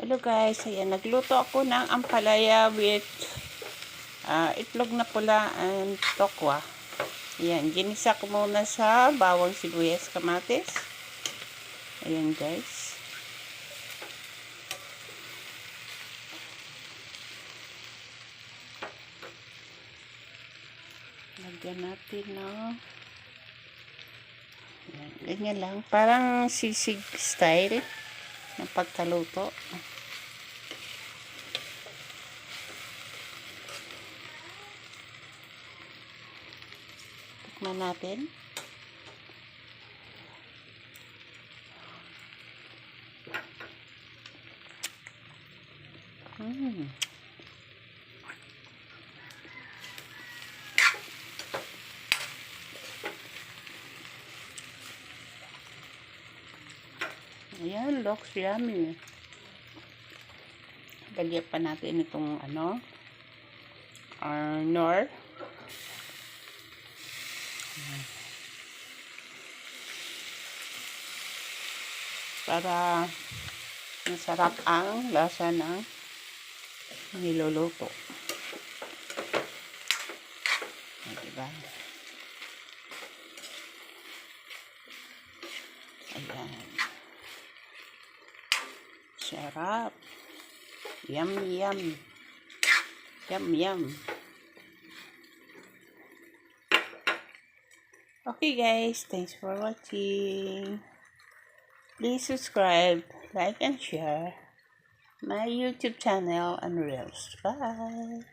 Hello guys, ayan, nagluto ako ng ampalaya with itlog na pula and tokwa. Ayan, ginisa ko muna sa bawang, sibuyas, kamatis. Ayan guys. Lagyan natin ng ganyan lang. Parang sisig style ng pagkaluto. Tikman natin. Ayan, looks yummy. Lagyan pa natin itong nor. Para masarap ang lasa ng niluluto. Diba? Ayan. Sarap. Yum, yum. Yum, yum. Okay guys, thanks for watching. Please subscribe, like, and share my YouTube channel and Reels. Bye!